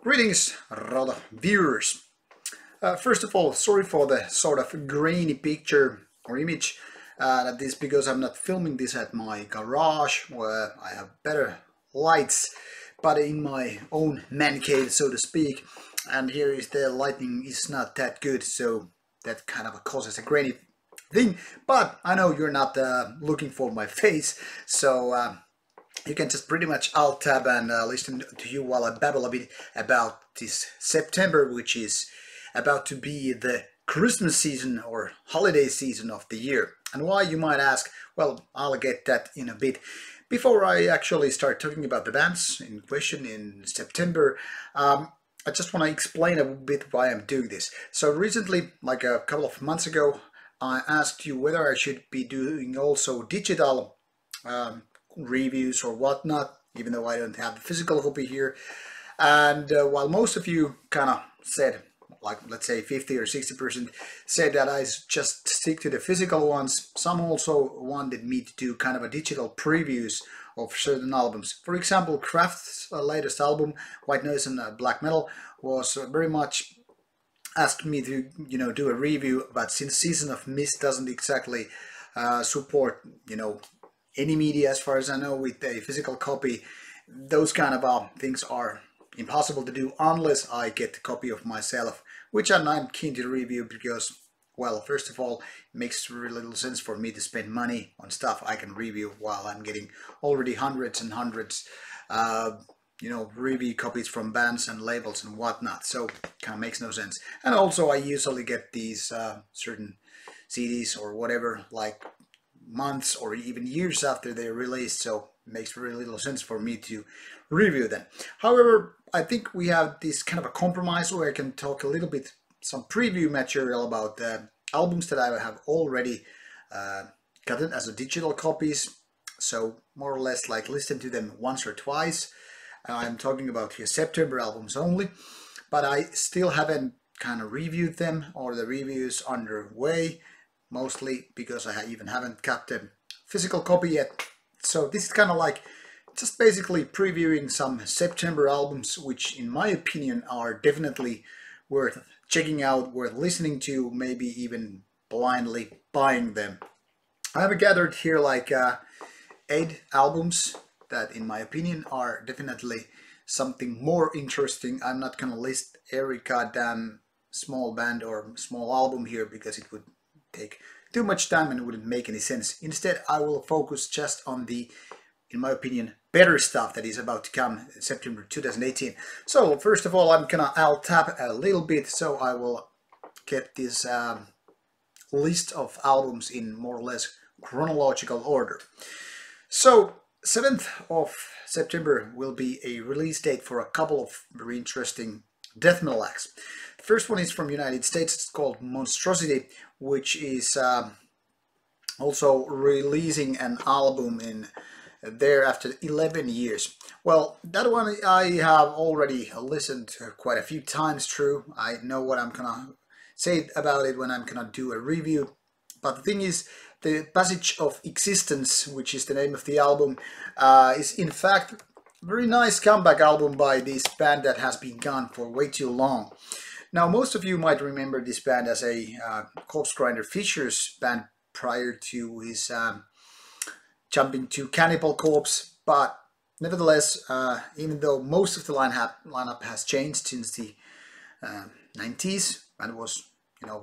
Greetings, Rauta viewers. First of all, sorry for the sort of grainy picture or image. That is because I'm not filming this at my garage where I have better lights, but in my own man cave, so to speak. And here is the lighting is not that good, so that kind of causes a grainy thing. But I know you're not looking for my face, so you can just pretty much alt tab and listen to you while I babble a bit about this September, which is about to be the Christmas season or holiday season of the year. And why, you might ask? Well, I'll get that in a bit. Before I actually start talking about the bands in question in September, I just want to explain a bit why I'm doing this. So recently, like a couple of months ago, I asked you whether I should be doing also digital reviews or whatnot, even though I don't have the physical copy here. And while most of you kind of said, like let's say 50 or 60% said that I just stick to the physical ones, some also wanted me to do kind of a digital previews of certain albums. For example, Kraft's latest album, White Noise and Black Metal, was very much asked me to do a review, but since Season of Mist doesn't exactly support any media as far as I know with a physical copy, those kind of things are impossible to do unless I get the copy of myself, which I'm not keen to review because, well, first of all, it makes really little sense for me to spend money on stuff I can review while I'm getting already hundreds and hundreds review copies from bands and labels and whatnot, so kind of makes no sense. And also I usually get these certain CDs or whatever like months or even years after they're released, so it makes really little sense for me to review them. However, I think we have this kind of a compromise where I can talk a little bit, some preview material about the albums that I have already gotten as a digital copies, so more or less like listen to them once or twice. I'm talking about here September albums only, but I still haven't kind of reviewed them, or the reviews underway, mostly because I even haven't got the physical copy yet. So this is kind of like just basically previewing some September albums, which in my opinion are definitely worth checking out, worth listening to, maybe even blindly buying them. I have gathered here like 8 albums that in my opinion are definitely something more interesting. I'm not gonna list every goddamn small band or small album here because it would take too much time and it wouldn't make any sense. Instead, I will focus just on the, in my opinion, better stuff that is about to come in September 2018. So first of all, I'm gonna alt tab a little bit, so I will get this list of albums in more or less chronological order. So 7th of September will be a release date for a couple of very interesting death metal acts. The first one is from United States. It's called Monstrosity, which is also releasing an album in there after 11 years. Well, that one I have already listened to quite a few times through. I know what I'm gonna say about it when I'm gonna do a review. But the thing is, the Passage of Existence, which is the name of the album, is in fact a very nice comeback album by this band that has been gone for way too long. Now, most of you might remember this band as a Corpse Grinder Fisher's band prior to his jumping to Cannibal Corpse, but nevertheless, even though most of the lineup has changed since the 90s and was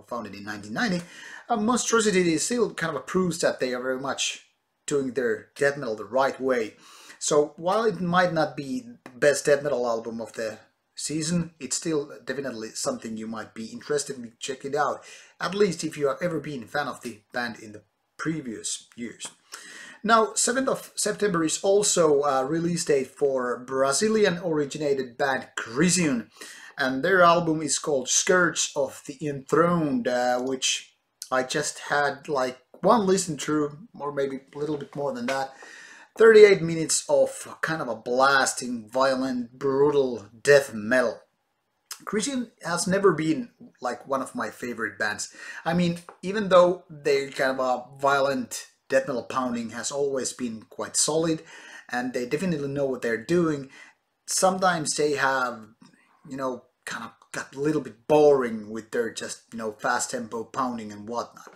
founded in 1990, Monstrosity still kind of proves that they are very much doing their death metal the right way. So while it might not be the best death metal album of the season, it's still definitely something you might be interested in checking out, at least if you have ever been a fan of the band in the previous years. Now, 7th of September is also a release date for Brazilian originated band Crisium, and their album is called Scourge of the Enthroned, which I just had like one listen through, or maybe a little bit more than that. 38 minutes of kind of a blasting, violent, brutal death metal. Crisium has never been like one of my favorite bands. I mean, even though their kind of a violent death metal pounding has always been quite solid, and they definitely know what they're doing, sometimes they have kind of got a little bit boring with their just, fast tempo pounding and whatnot.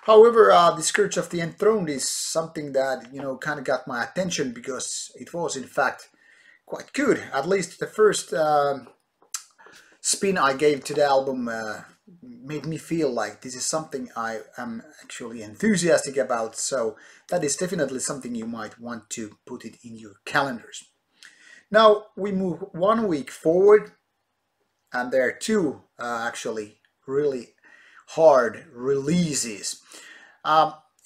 However, the Scourge of the Enthroned is something that, kind of got my attention because it was, in fact, quite good. At least the first spin I gave to the album made me feel like this is something I am actually enthusiastic about. So that is definitely something you might want to put it in your calendars. Now we move 1 week forward, and there are two actually really hard releases.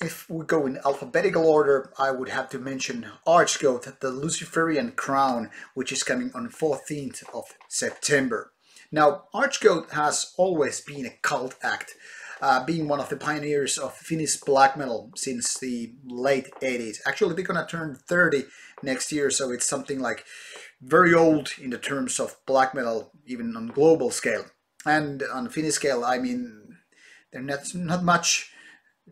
If we go in alphabetical order, I would have to mention Archgoat, the Luciferian Crown, which is coming on 14th of September. Now, Archgoat has always been a cult act, being one of the pioneers of Finnish black metal since the late 80s. Actually, they're gonna turn 30 next year, so it's something like very old in the terms of black metal, even on global scale. And on Finnish scale, I mean, there's not much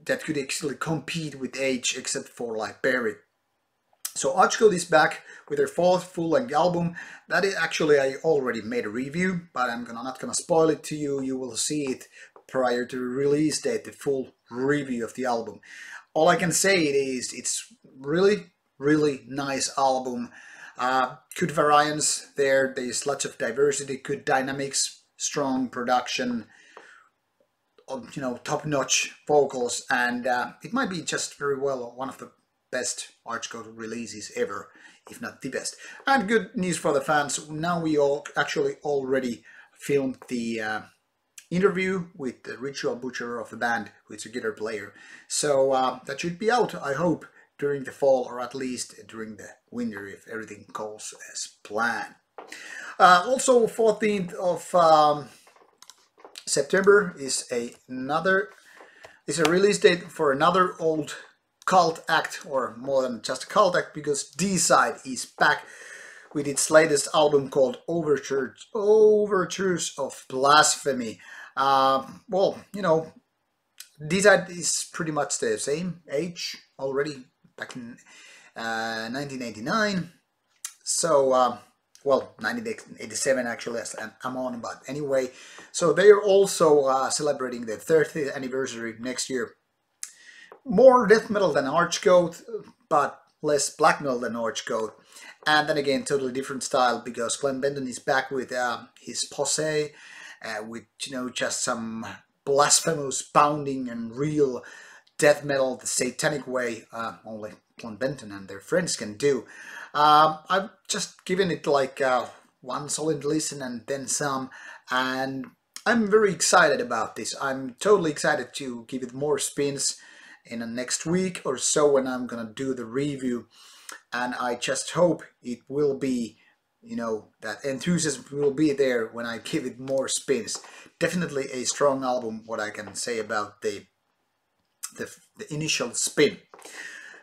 that could actually compete with age except for like Buried. So Archgoat is back with their fourth full-length album. That is actually, I already made a review, but I'm not gonna spoil it to you. You will see it prior to the release date, the full review of the album. All I can say is it's really, really nice album. Good variance there. There's lots of diversity, good dynamics, strong production, top-notch vocals, and it might be just very well one of the best Archgoat releases ever, if not the best. And good news for the fans, now we all actually already filmed the interview with the Ritual Butcher of the band, who is a guitar player. So that should be out, I hope, during the fall, or at least during the winter, if everything goes as planned. Also, 14th of September is a release date for another old cult act, or more than just a cult act, because D-Side is back with its latest album called Overtures of Blasphemy. Well, D-Side is pretty much the same age already, back in 1989. So, well, 1987 actually, as I'm on, but anyway. So they are also celebrating their 30th anniversary next year. More death metal than Archgoat, but less black metal than Archgoat. And then again, totally different style, because Glenn Benton is back with his posse, with, just some blasphemous pounding and real death metal the satanic way, only Glenn Benton and their friends can do. I've just given it like one solid listen and then some, and I'm very excited about this. I'm totally excited to give it more spins in the next week or so when I'm gonna do the review, and I just hope it will be, that enthusiasm will be there when I give it more spins. Definitely a strong album, what I can say about the initial spin.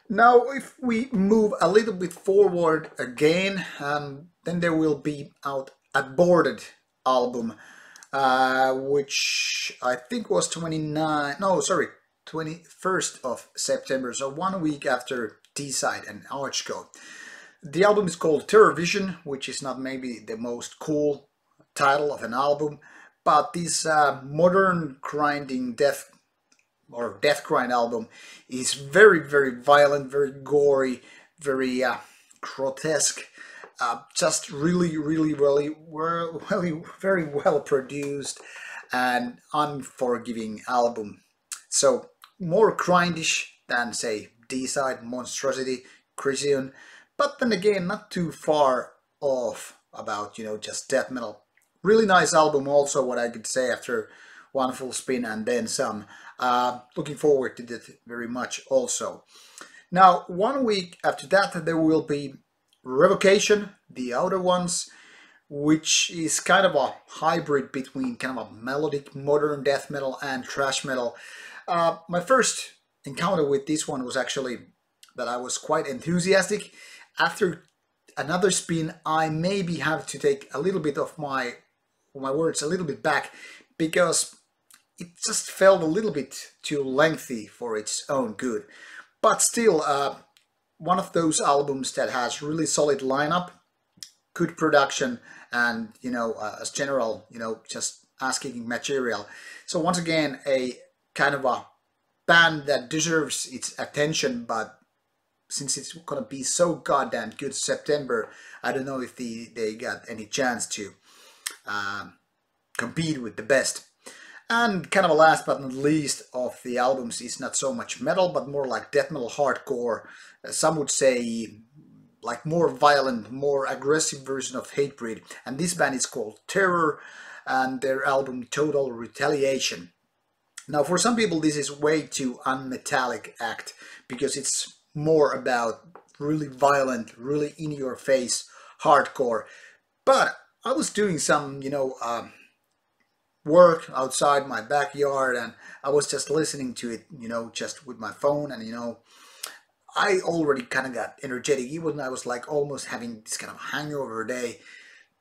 Now, if we move a little bit forward again, then there will be out Aborted album, which I think was 21st of September, so 1 week after D-Side and Archgoat. The album is called Terror Vision, which is not maybe the most cool title of an album, but this modern grinding death grind album is very, very violent, very gory, very grotesque, just really, really, very well produced and unforgiving album. So more grindish than, say, D-Side, Monstrosity, Chrysion, but then again not too far off about, just death metal. Really nice album also, what I could say after one full spin and then some. Looking forward to that very much also. Now, 1 week after that, there will be Revocation, the Outer Ones, which is kind of a hybrid between kind of a melodic modern death metal and thrash metal. My first encounter with this one was actually that I was quite enthusiastic. After another spin, I maybe have to take a little bit of my words a little bit back, because it just felt a little bit too lengthy for its own good. But still, one of those albums that has really solid lineup, good production, and as general, just asking material. So once again, a kind of a band that deserves its attention, but since it's gonna be so goddamn good September, I don't know if they got any chance to compete with the best. And kind of a last but not least of the albums is not so much metal, but more like death metal hardcore. Some would say like more violent, more aggressive version of Hatebreed. And this band is called Terror, and their album Total Retaliation. Now for some people this is way too unmetallic act, because it's more about really violent, really in your face hardcore. But I was doing some, work outside my backyard, and I was just listening to it, just with my phone, and I already kind of got energetic, even I was like almost having this kind of hangover day.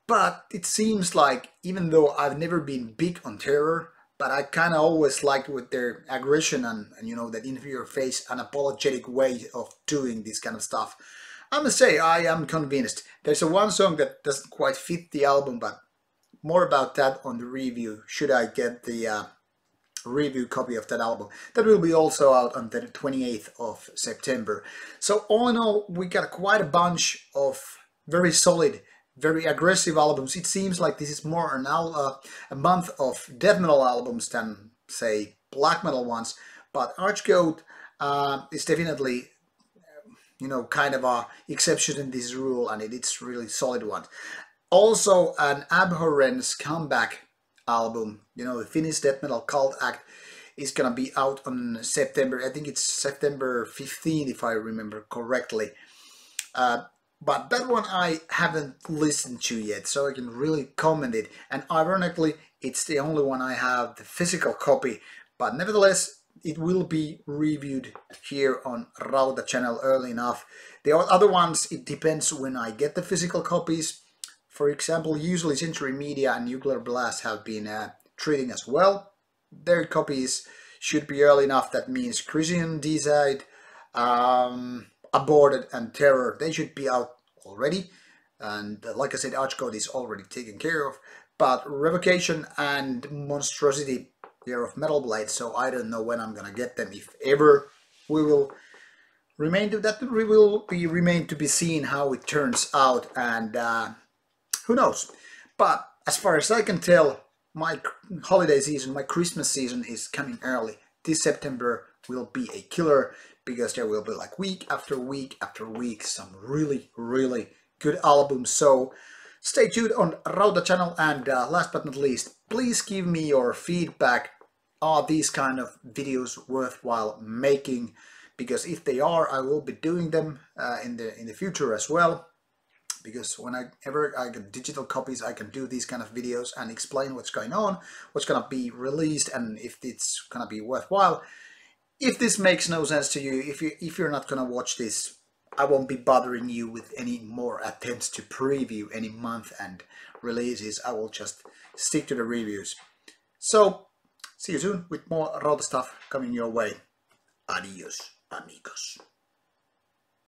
But it seems like, even though I've never been big on Terror, but I kind of always liked with their aggression and that in your face unapologetic way of doing this kind of stuff. I must say I am convinced. There's one song that doesn't quite fit the album, but more about that on the review, should I get the review copy of that album. That will be also out on the 28th of September. So all in all, we got quite a bunch of very solid, very aggressive albums. It seems like this is more a month of death metal albums than, say, black metal ones. But Archgoat is definitely, kind of a exception in this rule, and it's really solid one. Also, an Abhorrence comeback album, the Finnish death metal cult act, is gonna be out on September. I think it's September 15th, if I remember correctly. But that one I haven't listened to yet, so I can really comment it. And ironically, it's the only one I have the physical copy. But nevertheless, it will be reviewed here on Rauta channel early enough. The other ones, it depends when I get the physical copies. For example, usually Century Media and Nuclear Blast have been treating as well. Their copies should be early enough. That means Christian Decide, Aborted and Terror, they should be out already. And like I said, Archcode is already taken care of. But Revocation and Monstrosity, Year of Metal Blade, so I don't know when I'm gonna get them, if ever. We will remain to be seen how it turns out, and who knows? But as far as I can tell, my holiday season, my Christmas season is coming early. This September will be a killer, because there will be like week after week after week some really, really good albums. So stay tuned on Rauta channel, and last but not least, please give me your feedback. Are these kind of videos worthwhile making? Because if they are, I will be doing them in the future as well. Because whenever I get digital copies, I can do these kind of videos and explain what's going on, what's gonna be released, and if it's gonna be worthwhile. If this makes no sense to you, if you're not gonna watch this, I won't be bothering you with any more attempts to preview any month and releases. I will just stick to the reviews. So see you soon with more Rauta stuff coming your way. Adios, amigos.